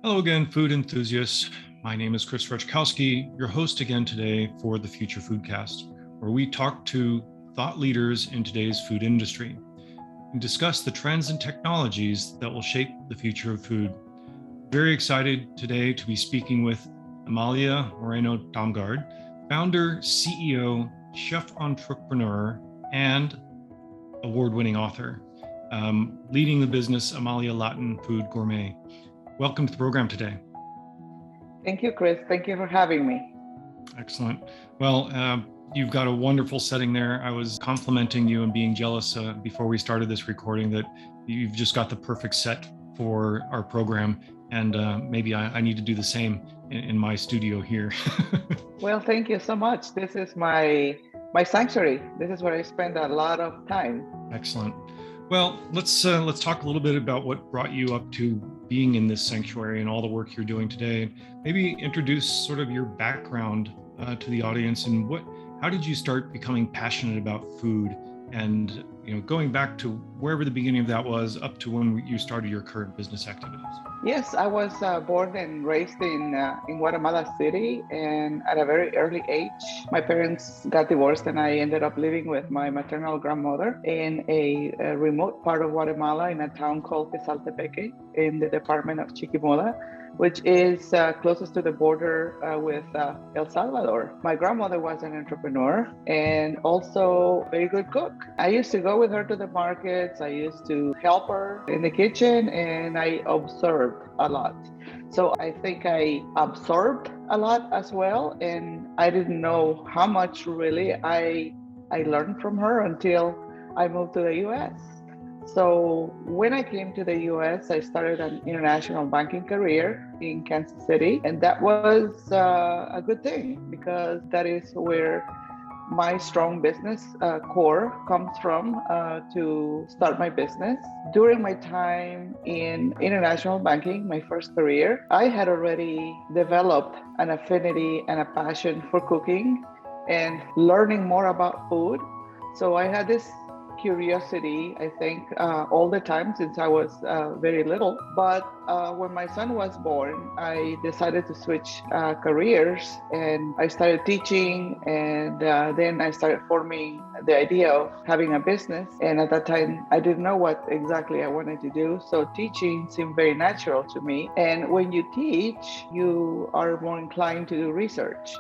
Hello again, food enthusiasts. My name is Chris Ruchkowski, your host again today for the FutureFoodCast, where we talk to thought leaders in today's food industry and discuss the trends and technologies that will shape the future of food. Very excited today to be speaking with Amalia Moreno Damgaard, founder, CEO, chef entrepreneur, and award-winning author, leading the business Amalia Latin Gourmet. Welcome to the program today. Thank you, Chris. Thank you for having me. Excellent. Well, you've got a wonderful setting there. I was complimenting you and being jealous before we started this recording that you've just got the perfect set for our program. And maybe I need to do the same in my studio here. Well, thank you so much. This is my sanctuary. This is where I spend a lot of time. Excellent. Well, let's talk a little bit about what brought you up to being in this sanctuary and all the work you're doing today. Maybe introduce sort of your background to the audience and how did you start becoming passionate about food, and going back to wherever the beginning of that was up to when you started your current business activities. Yes, I was born and raised in Guatemala City, and at a very early age, my parents got divorced and I ended up living with my maternal grandmother in a remote part of Guatemala in a town called Quesaltepeque in the department of Chiquimula, which is closest to the border with El Salvador. My grandmother was an entrepreneur and also a very good cook. I used to go with her to the markets. I used to help her in the kitchen, and I observed a lot. So I think I absorbed a lot as well, and I didn't know how much really I learned from her until I moved to the US. So when I came to the US, I started an international banking career in Kansas City. And that was a good thing because that is where my strong business core comes from to start my business. During my time in international banking, my first career, I had already developed an affinity and a passion for cooking and learning more about food. So I had this curiosity, I think, all the time since I was very little. But when my son was born, I decided to switch careers, and I started teaching, and then I started forming the idea of having a business. And at that time, I didn't know what exactly I wanted to do. So teaching seemed very natural to me. And when you teach, you are more inclined to do research,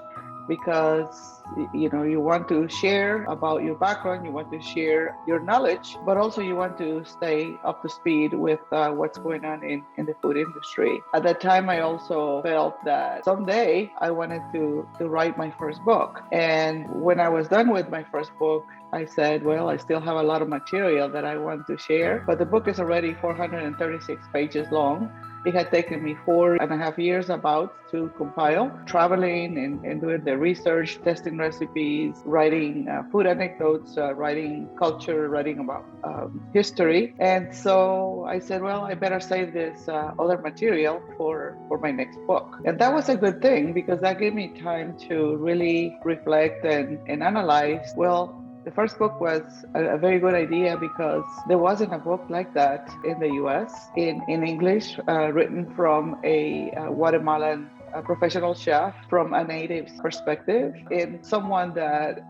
because you want to share about your background, you want to share your knowledge, but also you want to stay up to speed with what's going on in the food industry. At that time, I also felt that someday I wanted to write my first book. And when I was done with my first book, I said, well, I still have a lot of material that I want to share, but the book is already 436 pages long. It had taken me 4.5 years about to compile, traveling and doing the research, testing recipes, writing food anecdotes, writing culture, writing about history. And so I said, well, I better save this other material for my next book. And that was a good thing because that gave me time to really reflect and analyze, well, the first book was a very good idea because there wasn't a book like that in the US in English, written from a Guatemalan professional chef from a native perspective, and someone that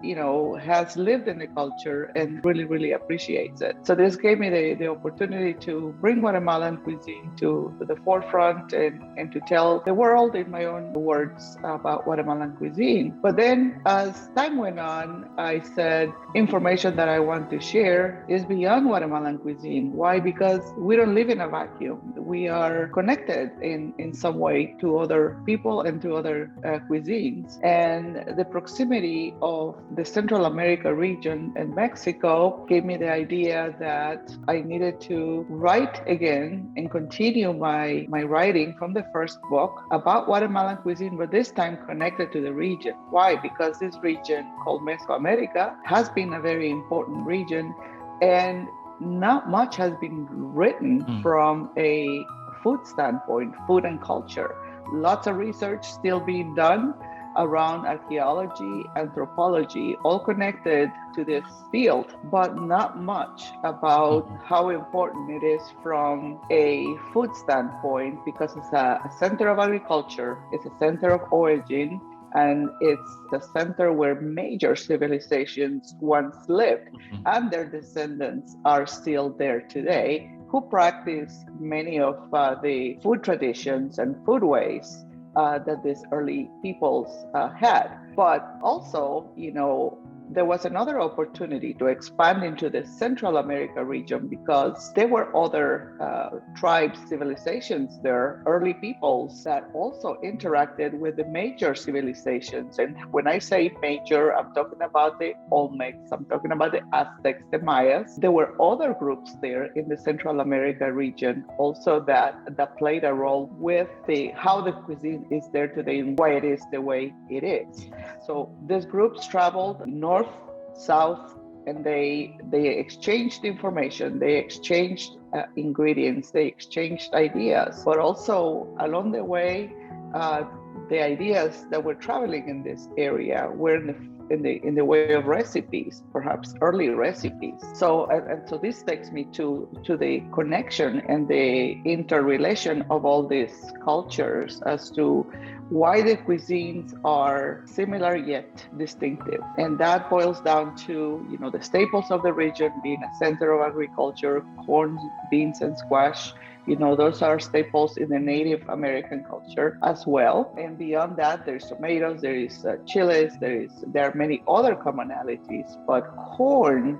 has lived in the culture and really appreciates it. So this gave me the opportunity to bring Guatemalan cuisine to the forefront and to tell the world in my own words about Guatemalan cuisine. But then as time went on, I said information that I want to share is beyond Guatemalan cuisine. Why? Because we don't live in a vacuum. We are connected in some way to other people and to other cuisines. And the proximity of the Central America region and Mexico gave me the idea that I needed to write again and continue my writing from the first book about Guatemalan cuisine, but this time connected to the region. Why? Because this region called Mesoamerica has been a very important region, and not much has been written from a food standpoint, food and culture. Lots of research still being done, around archaeology, anthropology, all connected to this field, but not much about how important it is from a food standpoint, because it's a center of agriculture, it's a center of origin, and it's the center where major civilizations once lived, and their descendants are still there today, who practice many of the food traditions and food ways that these early peoples had. But also, there was another opportunity to expand into the Central America region, because there were other tribes, civilizations there, early peoples that also interacted with the major civilizations. And when I say major, I'm talking about the Olmecs, I'm talking about the Aztecs, the Mayas. There were other groups there in the Central America region also that played a role with how the cuisine is there today and why it is the way it is. So these groups traveled north, south, and they exchanged information, they exchanged ingredients, they exchanged ideas, but also along the way, the ideas that were traveling in this area were in the way of recipes, perhaps early recipes. So so this takes me to the connection and the interrelation of all these cultures as to why the cuisines are similar yet distinctive. And that boils down to, the staples of the region being a center of agriculture, corn, beans, and squash. Those are staples in the Native American culture as well. And beyond that, there's tomatoes, there is chilies, there are many other commonalities, but corn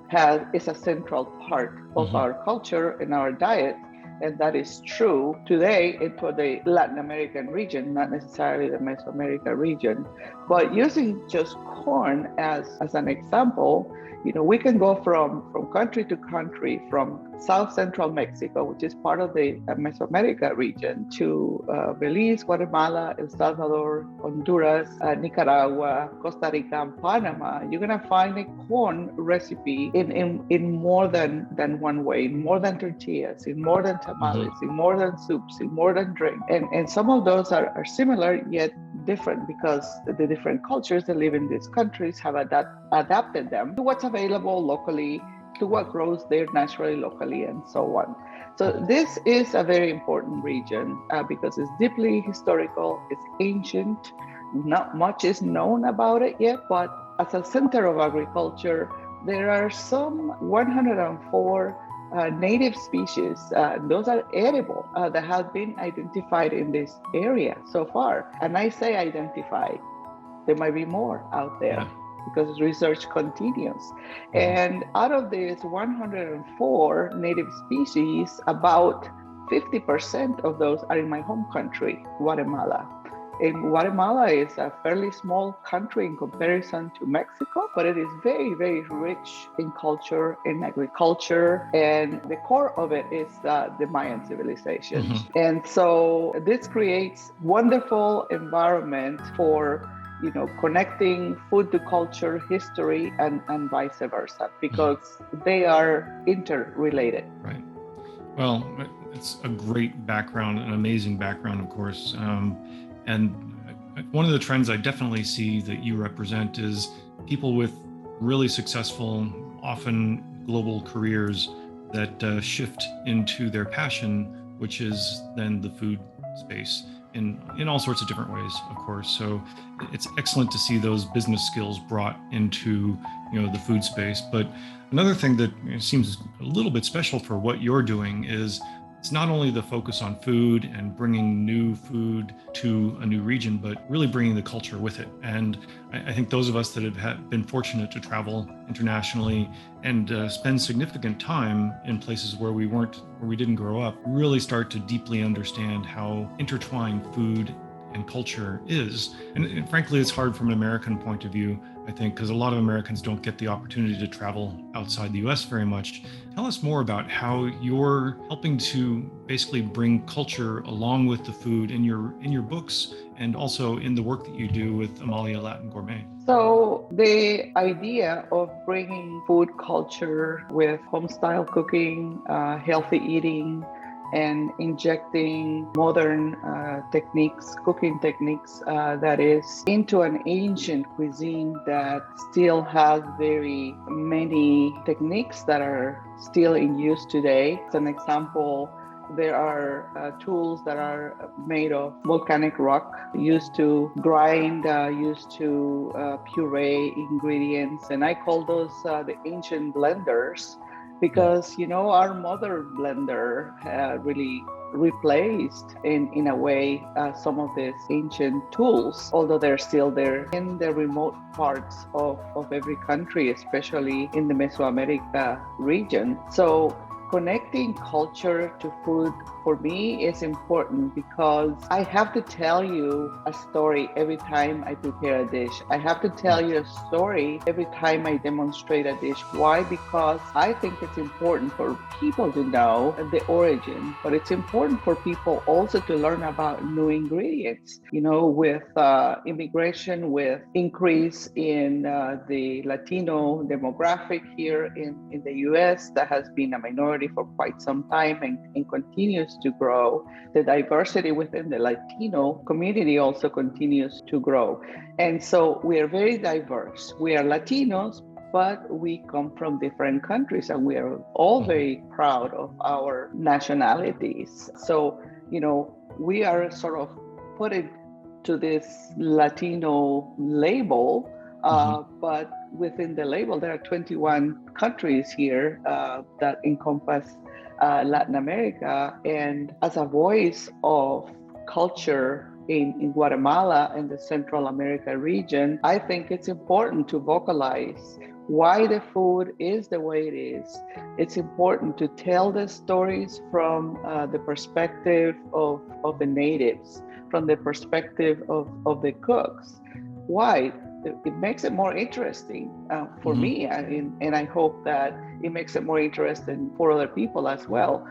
is a central part of our culture and our diet. And that is true today into the Latin American region, not necessarily the Mesoamerica region. But using just corn as an example, we can go from country to country, from South Central Mexico, which is part of the Mesoamerica region, to Belize, Guatemala, El Salvador, Honduras, Nicaragua, Costa Rica, and Panama. You're going to find a corn recipe in more than one way, in more than tortillas, in more than tamales, in more than soups, in more than drink. And some of those are similar yet different, because the different cultures that live in these countries have adapted them to what's available locally, to what grows there naturally, locally, and so on. So this is a very important region because it's deeply historical, it's ancient, not much is known about it yet, but as a center of agriculture, there are some 104 native species, those are edible, that have been identified in this area so far. And I say identified, there might be more out there because research continues. And out of these 104 native species, about 50% of those are in my home country, Guatemala. And Guatemala is a fairly small country in comparison to Mexico, but it is very, very rich in culture, in agriculture, and the core of it is the Mayan civilization. And so this creates wonderful environment for connecting food to culture, history, and vice versa, because they are interrelated. Right. Well, it's a great background, an amazing background, of course. And one of the trends I definitely see that you represent is people with really successful, often global careers that shift into their passion, which is then the food space in all sorts of different ways, of course. So it's excellent to see those business skills brought into the food space. But another thing that seems a little bit special for what you're doing is it's not only the focus on food and bringing new food to a new region, but really bringing the culture with it. And I think those of us that have been fortunate to travel internationally and spend significant time in places where we didn't grow up, really start to deeply understand how intertwined food and culture is. And frankly, it's hard from an American point of view, I think, because a lot of Americans don't get the opportunity to travel outside the US very much. Tell us more about how you're helping to basically bring culture along with the food in your books and also in the work that you do with Amalia Latin Gourmet. So the idea of bringing food culture with homestyle cooking, healthy eating, and injecting modern techniques, cooking techniques that is into an ancient cuisine that still has very many techniques that are still in use today. As an example, there are tools that are made of volcanic rock, used to grind, used to puree ingredients. And I call those the ancient blenders because, our mother blender really replaced in a way some of these ancient tools, although they're still there in the remote parts of every country, especially in the Mesoamerica region. So connecting culture to food for me is important because I have to tell you a story every time I prepare a dish. I have to tell you a story every time I demonstrate a dish. Why? Because I think it's important for people to know the origin, but it's important for people also to learn about new ingredients. With immigration, with increase in the Latino demographic here in the US that has been a minority for quite some time and continues to grow. The diversity within the Latino community also continues to grow. And so we are very diverse. We are Latinos, but we come from different countries and we are all very proud of our nationalities. So, we are sort of put into this Latino label, but within the label, there are 21 countries here that encompass Latin America. And as a voice of culture in Guatemala and the Central America region, I think it's important to vocalize why the food is the way it is. It's important to tell the stories from the perspective of the natives, from the perspective of the cooks. Why? It makes it more interesting for me, and I hope that it makes it more interesting for other people as well.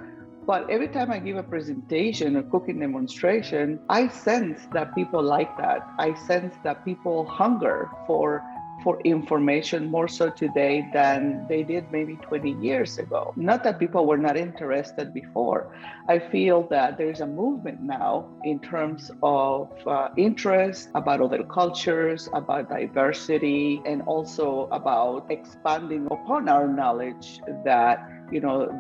But every time I give a presentation or cooking demonstration, I sense that people like that. I sense that people hunger for information more so today than they did maybe 20 years ago. Not that people were not interested before. I feel that there's a movement now in terms of interest about other cultures, about diversity, and also about expanding upon our knowledge that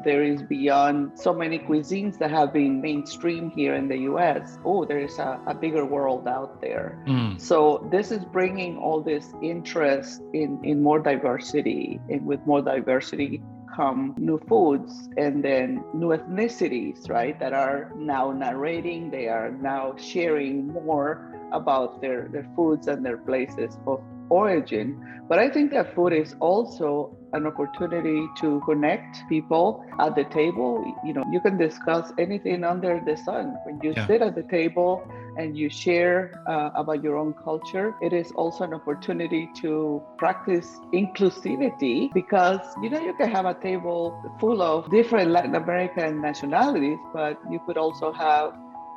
there is beyond so many cuisines that have been mainstream here in the US. Oh, there is a bigger world out there. So this is bringing all this interest in more diversity, and with more diversity come new foods and then new ethnicities, right, that are now narrating, they are now sharing more about their foods and their places of origin. But I think that food is also an opportunity to connect people at the table. You can discuss anything under the sun. When you sit at the table and you share about your own culture, it is also an opportunity to practice inclusivity, because you can have a table full of different Latin American nationalities, but you could also have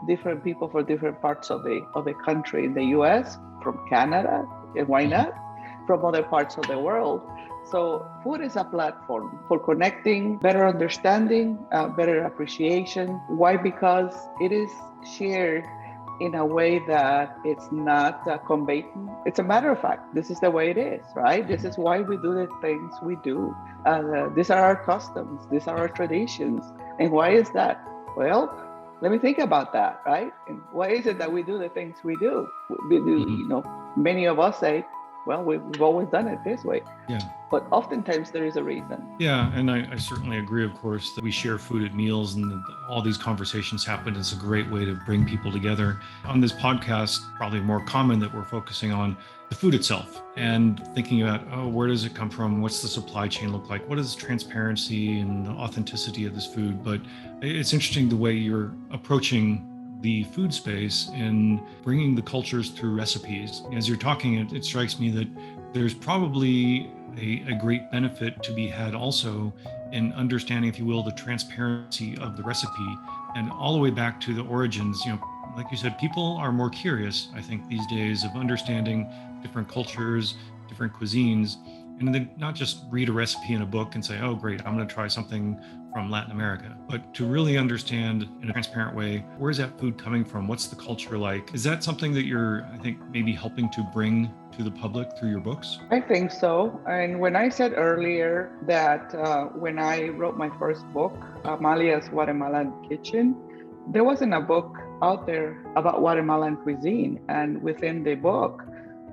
different people for different parts of the country. In the US, from Canada, and why not from other parts of the world. So food is a platform for connecting, better understanding, better appreciation. Why? Because it is shared in a way that it's not combatant. It's a matter of fact. This is the way it is, right? This is why we do the things we do. These are our customs. These are our traditions. And why is that? Well, let me think about that, right? And why is it that we do the things we do? We do, many of us say, well, we've always done it this way. Yeah. But oftentimes there is a reason. Yeah, and I certainly agree, of course, that we share food at meals and all these conversations happen. It's a great way to bring people together. On this podcast, probably more common that we're focusing on the food itself and thinking about, where does it come from? What's the supply chain look like? What is transparency and the authenticity of this food? But it's interesting the way you're approaching the food space and bringing the cultures through recipes. As you're talking, it strikes me that there's probably a great benefit to be had also in understanding, if you will, the transparency of the recipe and all the way back to the origins. Like you said, people are more curious, I think, these days of understanding different cultures, different cuisines. And then not just read a recipe in a book and say, oh, great, I'm going to try something from Latin America, but to really understand in a transparent way, where's that food coming from? What's the culture like? Is that something that you're, I think, maybe helping to bring to the public through your books? I think so. And when I said earlier that when I wrote my first book, Amalia's Guatemalan Kitchen, there wasn't a book out there about Guatemalan cuisine. And within the book,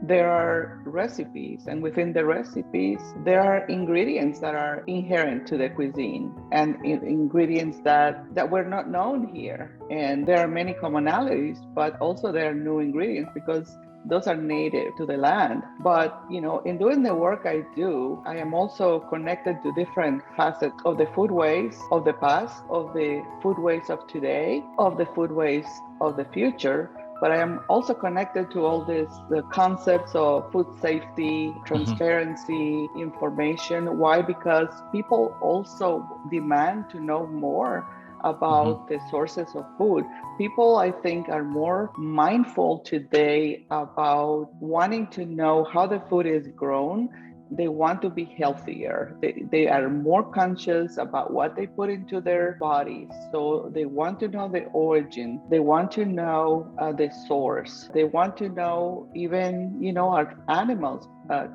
there are recipes, and within the recipes, there are ingredients that are inherent to the cuisine and ingredients that were not known here. And there are many commonalities, but also there are new ingredients because those are native to the land. But, in doing the work I do, I am also connected to different facets of the foodways of the past, of the foodways of today, of the foodways of the future. But I am also connected to all the concepts of food safety, transparency, information. Why? Because people also demand to know more about the sources of food. People, I think, are more mindful today about wanting to know how the food is grown. They want to be healthier. They are more conscious about what they put into their bodies. So they want to know the origin. They want to know the source. They want to know even, are animals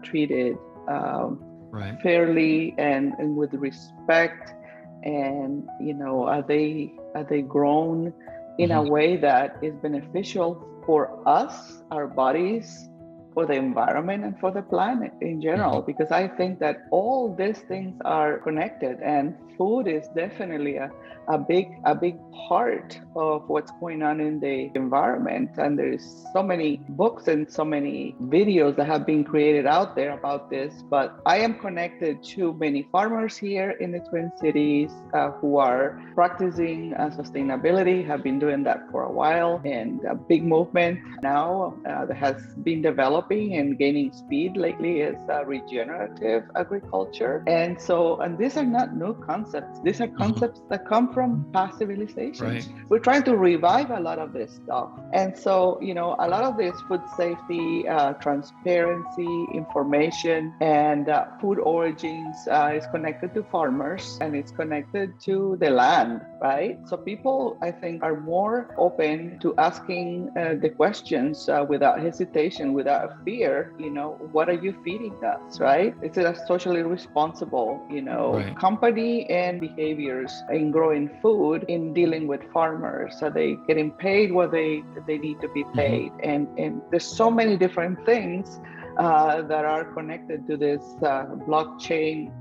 treated fairly and with respect? And, are they grown in a way that is beneficial for us, our bodies, for the environment, and for the planet in general? Because I think that all these things are connected, and food is definitely a big part of what's going on in the environment. And there's so many books and so many videos that have been created out there about this. But I am connected to many farmers here in the Twin Cities who are practicing sustainability, have been doing that for a while, and a big movement now that has been developing and gaining speed lately is regenerative agriculture. And these are not new concepts. These are concepts that come from past civilizations. We're trying to revive a lot of this stuff. And so, a lot of this food safety, transparency, information, and food origins is connected to farmers, and it's connected to the land, right? So people, I think, are more open to asking the questions without hesitation, without fear. What are you feeding us, right? Is it a socially responsible, company and behaviors in growing food, in dealing with farmers? Are they getting paid what they need to be paid? And there's so many different things that are connected to this blockchain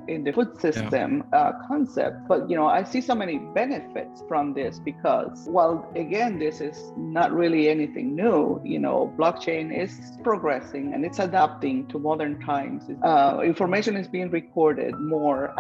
in the food system concept. But, I see so many benefits from this because, well, again, this is not really anything new. Blockchain is progressing and it's adapting to modern times. Information is being recorded more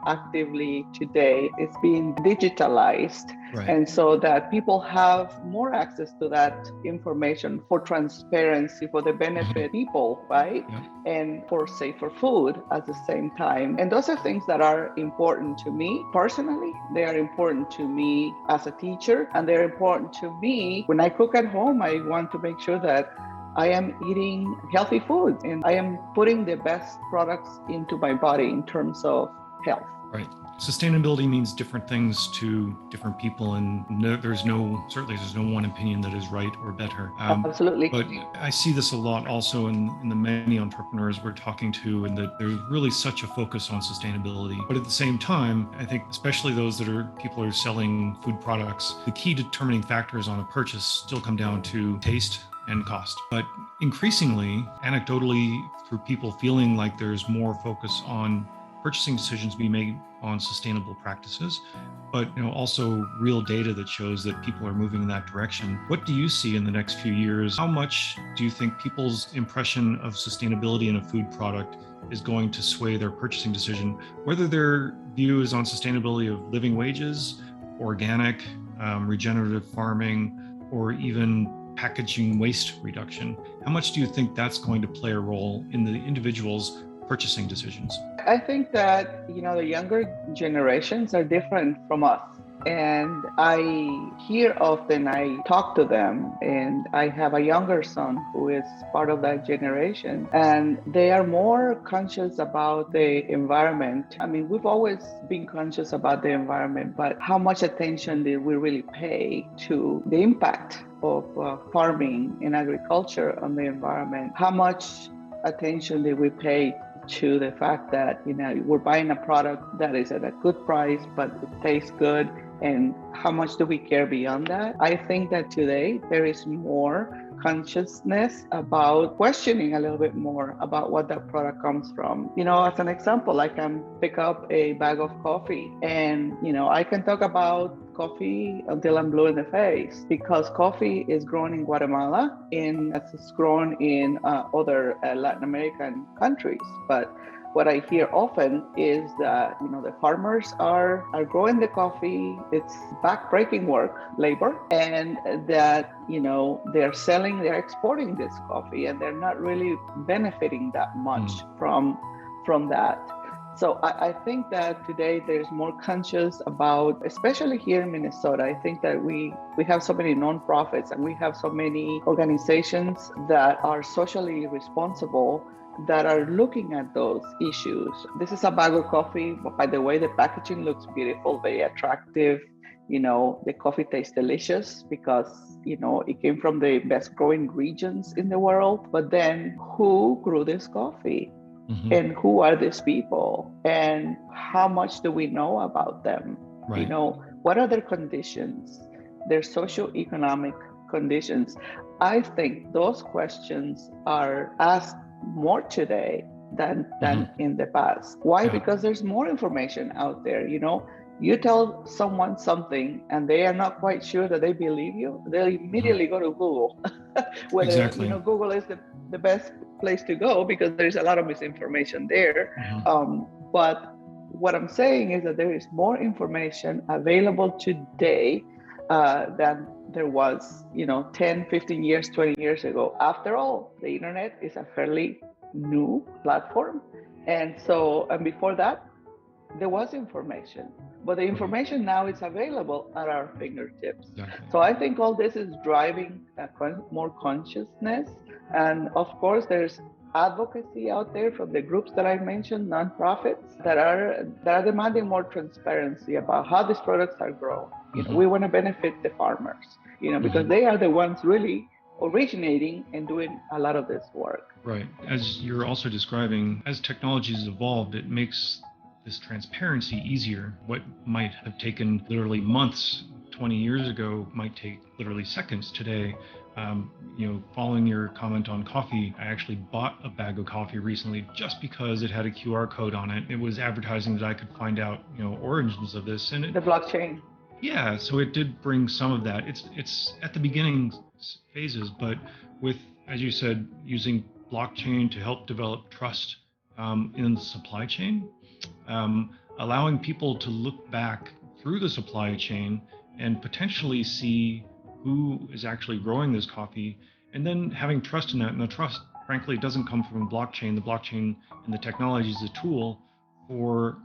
actively today. It's being digitalized. And so that people have more access to that information for transparency, for the benefit people, right? And for safer food at the same time. And those are things that are important to me personally. They are important to me as a teacher, and they're important to me when I cook at home. I want to make sure that I am eating healthy foods and I am putting the best products into my body in terms of health. Right. Sustainability means different things to different people, and there's no one opinion that is right or better. Absolutely. But I see this a lot also in the many entrepreneurs we're talking to, and that there's really such a focus on sustainability. But at the same time, I think especially people who are selling food products, the key determining factors on a purchase still come down to taste and cost. But increasingly, anecdotally, through people feeling like there's more focus on purchasing decisions being made on sustainable practices, but also real data that shows that people are moving in that direction. What do you see in the next few years? How much do you think people's impression of sustainability in a food product is going to sway their purchasing decision, whether their view is on sustainability of living wages, organic, regenerative farming, or even packaging waste reduction? How much do you think that's going to play a role in the individual's purchasing decisions? I think that, the younger generations are different from us. and I hear often, I talk to them, and I have a younger son who is part of that generation, and they are more conscious about the environment. I mean, we've always been conscious about the environment, but how much attention did we really pay to the impact of farming and agriculture on the environment? How much attention did we pay to the fact that we're buying a product that is at a good price but it tastes good, and how much do we care beyond that? I think that today there is more consciousness about questioning a little bit more about what that product comes from. As an example, I can pick up a bag of coffee and I can talk about coffee until I'm blue in the face, because coffee is grown in Guatemala and it's grown in other Latin American countries. But what I hear often is that the farmers are growing the coffee. It's back-breaking work, labor, and that they're exporting this coffee, and they're not really benefiting that much from that. So I think that today there's more conscious about, especially here in Minnesota. I think that we have so many nonprofits and we have so many organizations that are socially responsible that are looking at those issues. This is a bag of coffee. By the way, the packaging looks beautiful, very attractive. The coffee tastes delicious because, it came from the best growing regions in the world. But then who grew this coffee? Mm-hmm. And who are these people? And how much do we know about them? Right. What are their conditions? Their socioeconomic conditions. I think those questions are asked more today than in the past. Why? Yeah. Because there's more information out there. You tell someone something and they are not quite sure that they believe you, they'll immediately go to Google. Whether exactly. Google is the best place to go because there's a lot of misinformation there. But what I'm saying is that there is more information available today than there was 10, 15 years, 20 years ago. After all, the internet is a fairly new platform, and before that there was information, but the information now is available at our fingertips. Exactly. So I think all this is driving more consciousness, and of course there's advocacy out there from the groups that I mentioned, nonprofits that are demanding more transparency about how these products are grown. We want to benefit the farmers, because they are the ones really originating and doing a lot of this work. Right. As you're also describing, as technology has evolved, it makes this transparency easier. What might have taken literally months 20 years ago might take literally seconds today. Following your comment on coffee, I actually bought a bag of coffee recently just because it had a QR code on it. It was advertising that I could find out, origins of this, and the blockchain. Yeah, so it did bring some of that. It's at the beginning phases, but with, as you said, using blockchain to help develop trust in the supply chain, allowing people to look back through the supply chain and potentially see who is actually growing this coffee, and then having trust in that. And the trust, frankly, doesn't come from blockchain. The blockchain and the technology is a tool for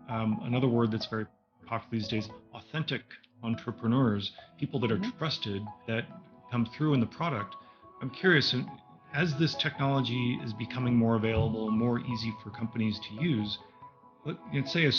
another word that's very popular these days, authentic entrepreneurs, people that are trusted, that come through in the product. I'm curious, as this technology is becoming more available, more easy for companies to use, let's say a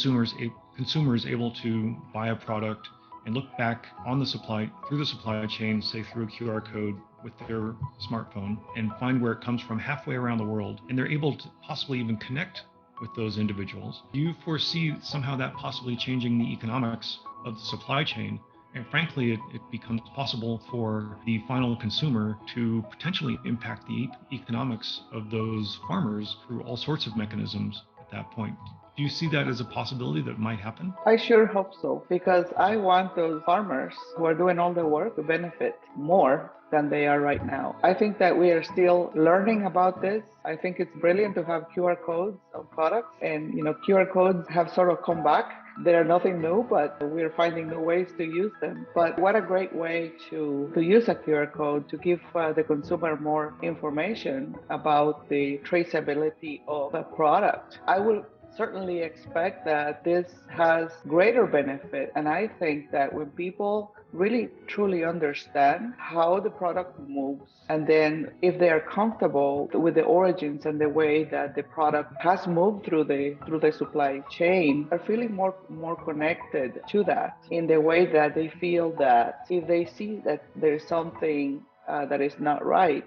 consumer is able to buy a product and look back on through the supply chain, say through a QR code with their smartphone, and find where it comes from halfway around the world, and they're able to possibly even connect with those individuals. Do you foresee somehow that possibly changing the economics of the supply chain? And frankly, it becomes possible for the final consumer to potentially impact the economics of those farmers through all sorts of mechanisms at that point. Do you see that as a possibility that might happen? I sure hope so, because I want those farmers who are doing all the work to benefit more than they are right now. I think that we are still learning about this. I think it's brilliant to have QR codes on products, and QR codes have sort of come back. They're nothing new, but we're finding new ways to use them. But what a great way to use a QR code to give the consumer more information about the traceability of a product. I will certainly expect that this has greater benefit. And I think that when people really truly understand how the product moves, and then if they are comfortable with the origins and the way that the product has moved through the supply chain, are feeling more connected to that, in the way that they feel that if they see that there's something that is not right,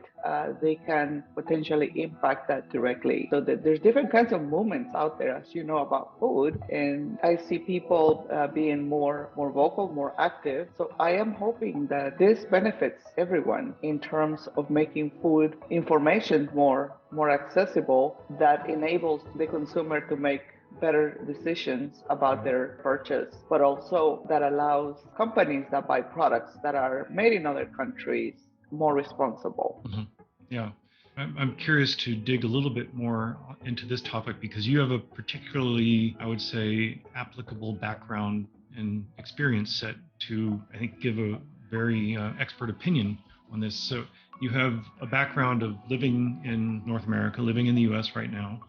they can potentially impact that directly. So that there's different kinds of movements out there, as you know, about food, and I see people being more vocal, more active. So I am hoping that this benefits everyone in terms of making food information more accessible, that enables the consumer to make better decisions about their purchase, but also that allows companies that buy products that are made in other countries more responsible. Mm-hmm. Yeah. I'm curious to dig a little bit more into this topic because you have a particularly, I would say, applicable background and experience set to, I think, give a very expert opinion on this. So you have a background of living in North America, living in the US right now.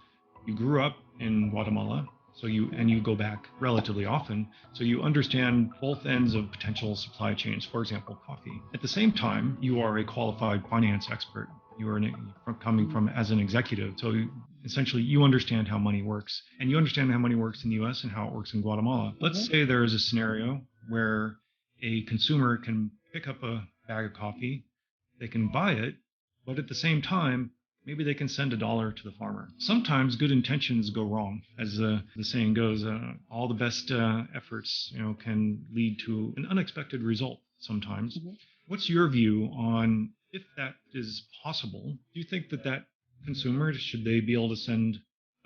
You grew up in Guatemala, so you go back relatively often, so you understand both ends of potential supply chains, for example, coffee. At the same time, you are a qualified finance expert. You are coming from as an executive, so essentially you understand how money works, and you understand how money works in the US and how it works in Guatemala. Let's say there is a scenario where a consumer can pick up a bag of coffee, they can buy it, but at the same time, maybe they can send $1 to the farmer. Sometimes good intentions go wrong. As the saying goes, all the best efforts, can lead to an unexpected result sometimes. Mm-hmm. What's your view on if that is possible? Do you think that consumer, should they be able to send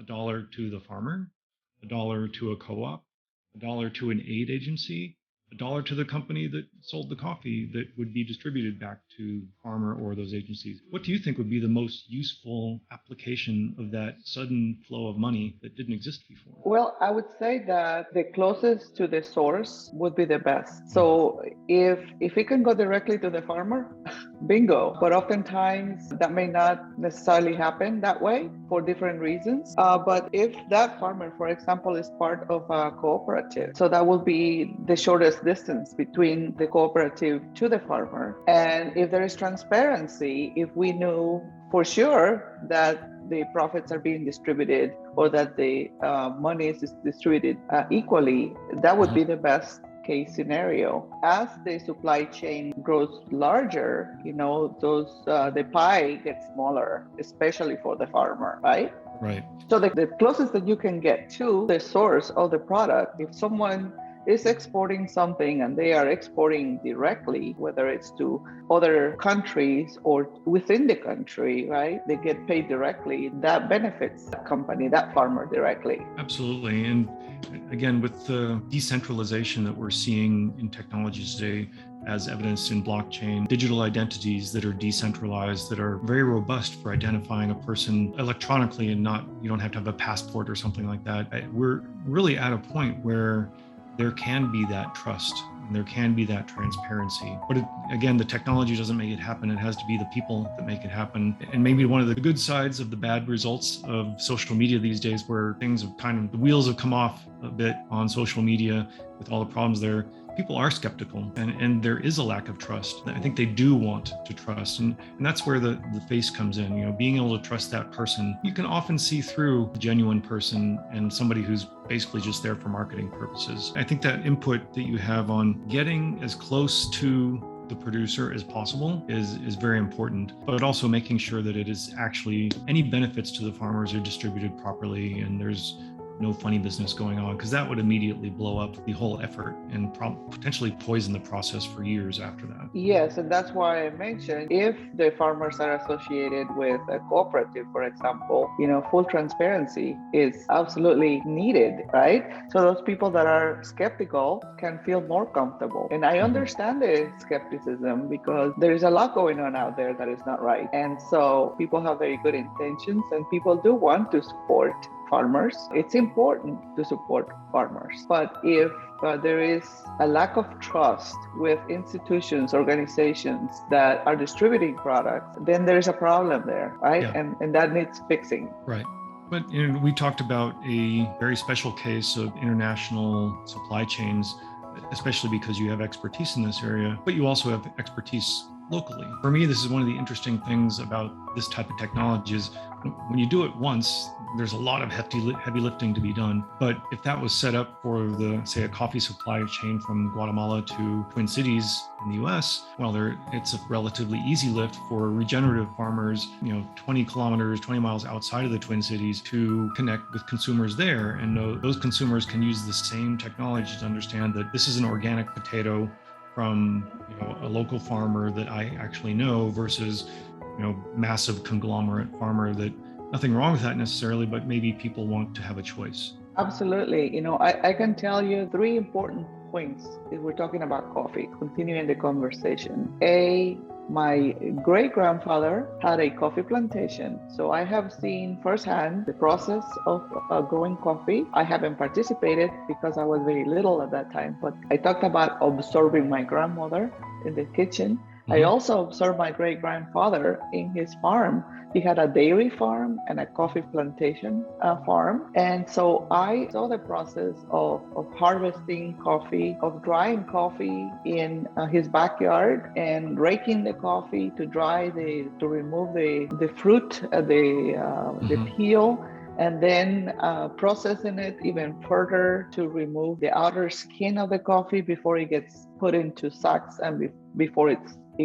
$1 to the farmer, $1 to a co-op, $1 to an aid agency, $1 to the company that sold the coffee that would be distributed back to the farmer or those agencies? What do you think would be the most useful application of that sudden flow of money that didn't exist before? Well, I would say that the closest to the source would be the best. So if it can go directly to the farmer, bingo. But oftentimes that may not necessarily happen that way for different reasons. But if that farmer, for example, is part of a cooperative, so that will be the shortest distance between the cooperative to the farmer. And if there is transparency, if we knew for sure that the profits are being distributed or that the money is distributed equally, that would be the best case scenario. As the supply chain grows larger, the pie gets smaller, especially for the farmer, right? Right. So the closest that you can get to the source of the product, if someone is exporting something and they are exporting directly, whether it's to other countries or within the country, right? They get paid directly. That benefits that company, that farmer directly. Absolutely. And again, with the decentralization that we're seeing in technologies today, as evidenced in blockchain, digital identities that are decentralized, that are very robust for identifying a person electronically and you don't have to have a passport or something like that. We're really at a point where there can be that trust and there can be that transparency. But again, the technology doesn't make it happen. It has to be the people that make it happen. And maybe one of the good sides of the bad results of social media these days, where the wheels have come off a bit on social media with all the problems there, people are skeptical and there is a lack of trust. I think they do want to trust. And that's where the face comes in, being able to trust that person. You can often see through a genuine person and somebody who's basically just there for marketing purposes. I think that input that you have on getting as close to the producer as possible is very important, but also making sure that it is actually any benefits to the farmers are distributed properly and there's no funny business going on, because that would immediately blow up the whole effort and potentially poison the process for years after that. Yes, and that's why I mentioned if the farmers are associated with a cooperative, for example, full transparency is absolutely needed, right? So those people that are skeptical can feel more comfortable. And I understand the skepticism because there is a lot going on out there that is not right. And so people have very good intentions and people do want to support farmers. It's important to support farmers. But if there is a lack of trust with institutions, organizations that are distributing products, then there's a problem there, right? Yeah. And that needs fixing. Right. But we talked about a very special case of international supply chains, especially because you have expertise in this area, but you also have expertise locally. For me, this is one of the interesting things about this type of technology is when you do it once, there's a lot of heavy lifting to be done. But if that was set up for say a coffee supply chain from Guatemala to Twin Cities in the US, well, it's a relatively easy lift for regenerative farmers, 20 miles outside of the Twin Cities to connect with consumers there and know those consumers can use the same technology to understand that this is an organic potato from a local farmer that I actually know versus massive conglomerate farmer that nothing wrong with that necessarily, but maybe people want to have a choice. Absolutely. I can tell you 3 important points if we're talking about coffee, continuing the conversation. My great-grandfather had a coffee plantation. So I have seen firsthand the process of growing coffee. I haven't participated because I was very little at that time, but I talked about observing my grandmother in the kitchen. Mm-hmm. I also observed my great-grandfather in his farm. He had a dairy farm and a coffee plantation farm. And so I saw the process of harvesting coffee, of drying coffee in his backyard and raking the coffee to to remove the fruit, the peel, and then processing it even further to remove the outer skin of the coffee before it gets put into sacks and before it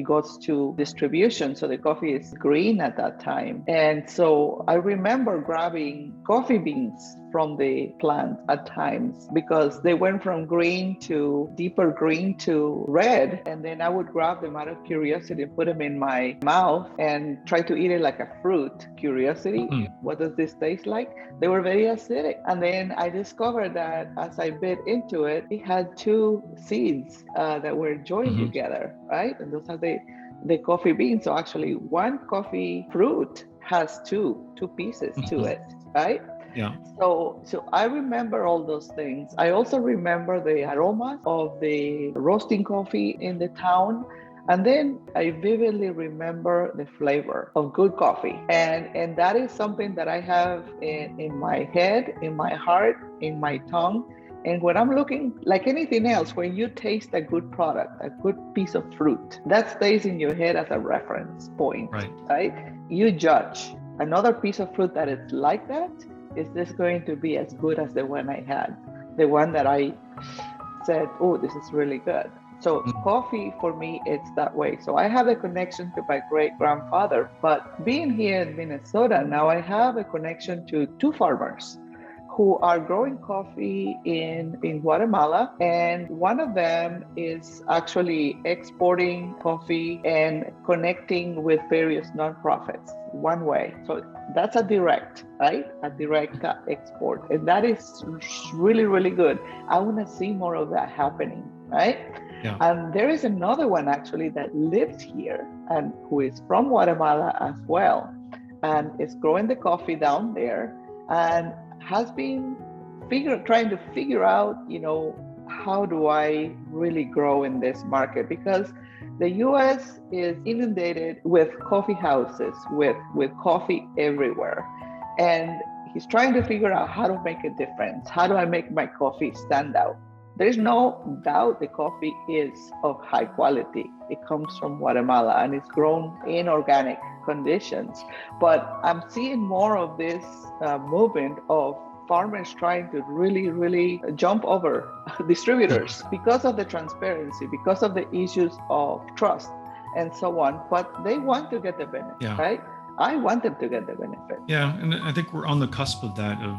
goes to distribution. So the coffee is green at that time. And so I remember grabbing coffee beans from the plant at times because they went from green to deeper green to red. And then I would grab them out of curiosity and put them in my mouth and try to eat it like a fruit. Curiosity, what does this taste like? They were very acidic. And then I discovered that as I bit into it, it had 2 seeds that were joined together, right? And those are the coffee beans. So actually 1 coffee fruit has two pieces to it, right? Yeah. So I remember all those things. I also remember the aroma of the roasting coffee in the town. And then I vividly remember the flavor of good coffee. And that is something that I have in my head, in my heart, in my tongue. And when I'm looking, like anything else, when you taste a good product, a good piece of fruit, that stays in your head as a reference point, right? You judge another piece of fruit that is like that. Is this going to be as good as the one I had? The one that I said, oh, this is really good. So coffee for me, it's that way. So I have a connection to my great-grandfather, but being here in Minnesota, now I have a connection to 2 farmers who are growing coffee in Guatemala. And one of them is actually exporting coffee and connecting with various nonprofits one way. So that's a direct, right? A direct export. And that is really, really good. I want to see more of that happening, right? Yeah. And there is another one actually that lives here and who is from Guatemala as well, and is growing the coffee down there and has been trying to figure out, how do I really grow in this market? Because the US is inundated with coffee houses, with coffee everywhere. And he's trying to figure out how to make a difference. How do I make my coffee stand out? There's no doubt the coffee is of high quality. It comes from Guatemala and it's grown in organic conditions. But I'm seeing more of this movement of farmers trying to really, really jump over distributors because of the transparency, because of the issues of trust and so on. But they want to get the benefit, right? I want them to get the benefit. Yeah, and I think we're on the cusp of that, of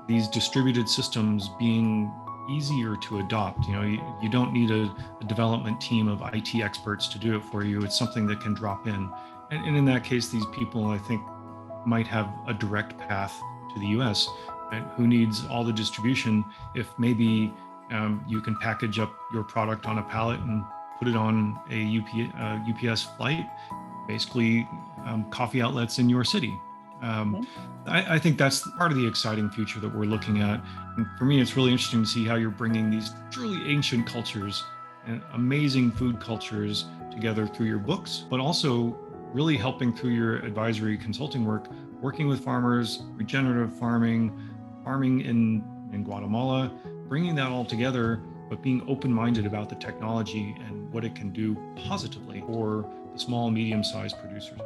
these distributed systems being easier to adopt. You don't need a development team of IT experts to do it for you. It's something that can drop in. And in that case, these people, I think, might have a direct path to the US. Right? Who needs all the distribution if maybe you can package up your product on a pallet and put it on a UPS flight, basically coffee outlets in your city. I think that's part of the exciting future that we're looking at. And for me, it's really interesting to see how you're bringing these truly ancient cultures and amazing food cultures together through your books, but also really helping through your advisory consulting work working with farmers, regenerative farming in Guatemala, bringing that all together, but being open-minded about the technology and what it can do positively for the small, medium-sized producers.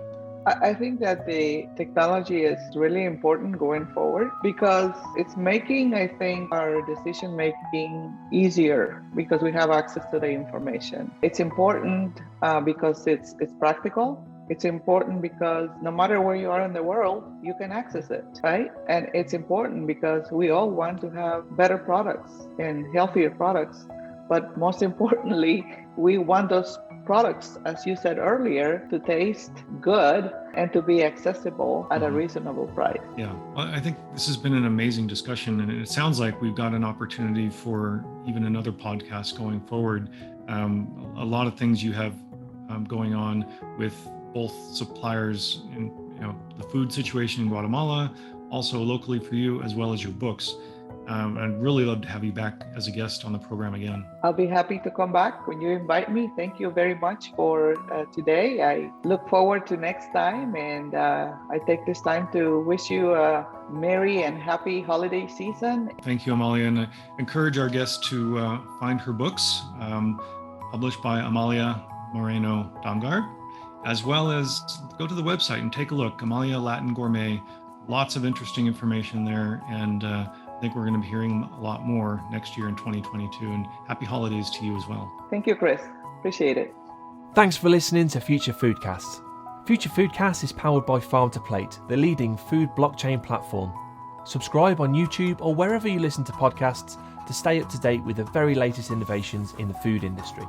I think that the technology is really important going forward because it's making, I think, our decision making easier because we have access to the information. It's important because it's practical. It's important because no matter where you are in the world, you can access it, right? And it's important because we all want to have better products and healthier products. But most importantly, we want those products, as you said earlier, to taste good and to be accessible at a reasonable price. Yeah, well, I think this has been an amazing discussion, and it sounds like we've got an opportunity for even another podcast going forward. A lot of things you have going on with both suppliers in the food situation in Guatemala, also locally for you, as well as your books. I'd really love to have you back as a guest on the program again. I'll be happy to come back when you invite me. Thank you very much for today. I look forward to next time, and I take this time to wish you a merry and happy holiday season. Thank you, Amalia, and I encourage our guests to find her books, published by Amalia Moreno Damgaard, as well as go to the website and take a look, Amalia Latin Gourmet. Lots of interesting information there, and I think we're going to be hearing a lot more next year in 2022, and happy holidays to you as well. Thank you, Chris. Appreciate it. Thanks for listening to Future Foodcast. Future Foodcast is powered by Farm to Plate, the leading food blockchain platform. Subscribe on YouTube or wherever you listen to podcasts to stay up to date with the very latest innovations in the food industry.